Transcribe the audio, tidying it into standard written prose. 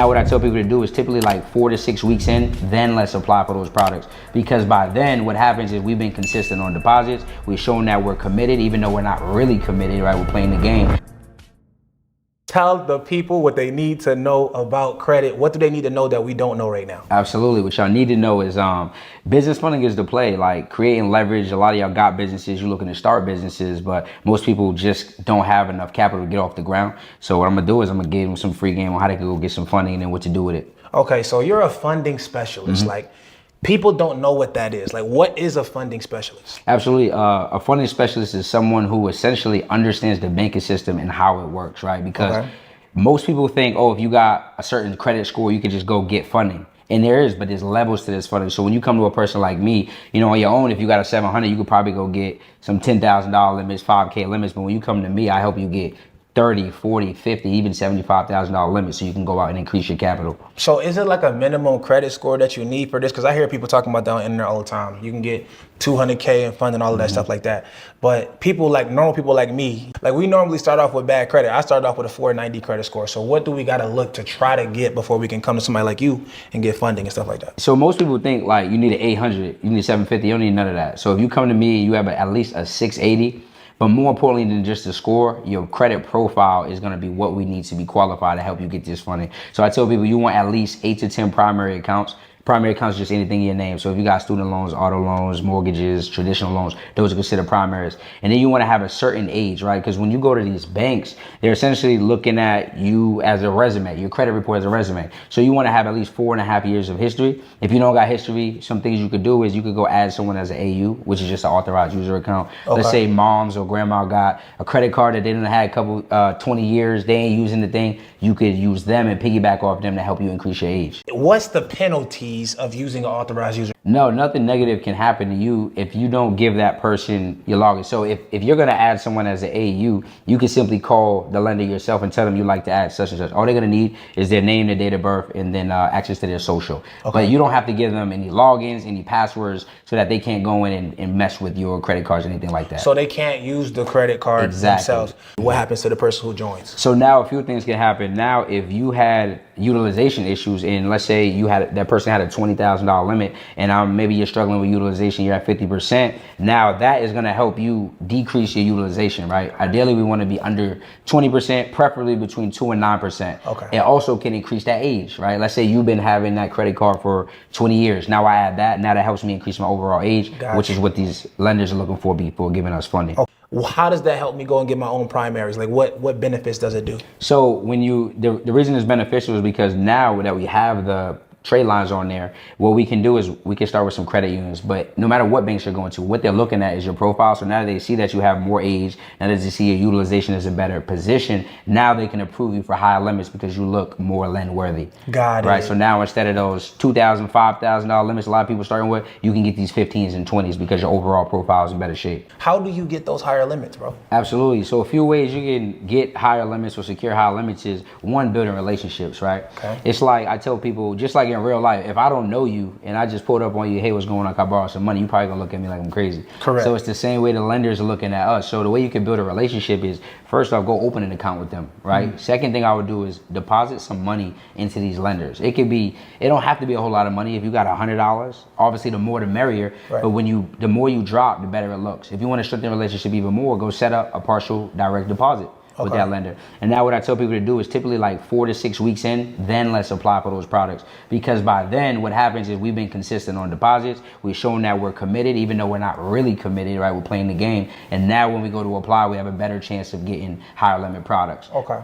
Now what I tell people to do is typically like 4 to 6 weeks in, then let's apply for those products. Because by then what happens is we've been consistent on deposits. We've shown that we're committed, even though we're not really committed, right? We're playing the game. Tell the people what they need to know about credit. What do they need to know that we don't know right now? Absolutely. What y'all need to know is business funding is the play, like creating leverage. A lot of y'all got businesses, you're looking to start businesses, but most people just don't have enough capital to get off the ground. So what I'm gonna do is I'm gonna give them some free game on how they can go get some funding and then what to do with it. Okay, so you're a funding specialist. Like, people don't know what that is. Like, what is a funding specialist? Absolutely. A funding specialist is someone who essentially understands the banking system and how it works, right? Because most people think, oh, if you got a certain credit score, you can just go get funding. And there is, but there's levels to this funding. So when you come to a person like me, you know, on your own, if you got a 700, you could probably go get some $10,000 limits, 5K limits. But when you come to me, I help you get 30, 40, 50, even $75,000 limits so you can go out and increase your capital. So is it like a minimum credit score that you need for this? Because I hear people talking about that on the internet all the time. You can get 200K in funding, all of that stuff like that. But people like normal people like me, like we normally start off with bad credit. I started off with a 490 credit score. So what do we got to look to try to get before we can come to somebody like you and get funding and stuff like that? So most people think like you need an 800, you need 750, you don't need none of that. So if you come to me, you have at least a 680. But more importantly than just the score, your credit profile is going to be what we need to be qualified to help you get this funding. So I tell people you want at least 8 to 10 primary accounts. Primary accounts is just anything in your name. So if you got student loans, auto loans, mortgages, traditional loans, those are considered primaries. And then you want to have a certain age, right? Because when you go to these banks, they're essentially looking at you as a resume, your credit report as a resume. So you want to have at least 4.5 years of history. If you don't got history, some things you could do is you could go add someone as an AU, which is just an authorized user account. Okay. Let's say moms or grandma got a credit card that they didn't have a couple, 20 years, they ain't using the thing. You could use them and piggyback off them to help you increase your age. What's the penalties of using an authorized user? No, nothing negative can happen to you if you don't give that person your login. So if you're going to add someone as an AU, you can simply call the lender yourself and tell them you like to add such and such. All they're going to need is their name, their date of birth, and then access to their social. Okay. But you don't have to give them any logins, any passwords, so that they can't go in and mess with your credit cards or anything like that. So they can't use the credit card themselves. What happens to the person who joins? So now a few things can happen. Now, if you had utilization issues and let's say you had that person had a $20,000 limit and maybe you're struggling with utilization, you're at 50%. Now that is going to help you decrease your utilization, right? Ideally, we want to be under 20%, preferably between 2 and 9%. Okay. It also can increase that age, right? Let's say you've been having that credit card for 20 years. Now I add that. Now that helps me increase my overall age, which is what these lenders are looking for before giving us funding. Okay. Well, how does that help me go and get my own primaries? Like what benefits does it do? So when the reason it's beneficial is because now that we have the trade lines on there, what we can do is we can start with some credit unions. But no matter what banks you're going to, what they're looking at is your profile. So now that they see that you have more age, now that they see your utilization is a better position, now they can approve you for higher limits because you look more lend worthy. Got it. Right. So now instead of those $2,000, $5,000 limits a lot of people starting with, you can get these 15s and 20s because your overall profile is in better shape. How do you get those higher limits, bro? Absolutely. So a few ways you can get higher limits or secure higher limits is one, building relationships, right? Okay. It's like I tell people, just like in real life, if I don't know you and I just pulled up on you, hey, what's going on? I borrow some money, you probably gonna look at me like I'm crazy. Correct. So it's the same way the lenders are looking at us. So the way you can build a relationship is first off, go open an account with them, right? Second thing I would do is deposit some money into these lenders. It don't have to be a whole lot of money. If you got $100, obviously the more the merrier. Right. But the more you drop, the better it looks. If you want to strengthen the relationship even more, go set up a partial direct deposit with that lender. And now what I tell people to do is typically like 4 to 6 weeks in, then let's apply for those products. Because by then what happens is we've been consistent on deposits. We've shown that we're committed, even though we're not really committed, right? We're playing the game. And now when we go to apply, we have a better chance of getting higher limit products. Okay.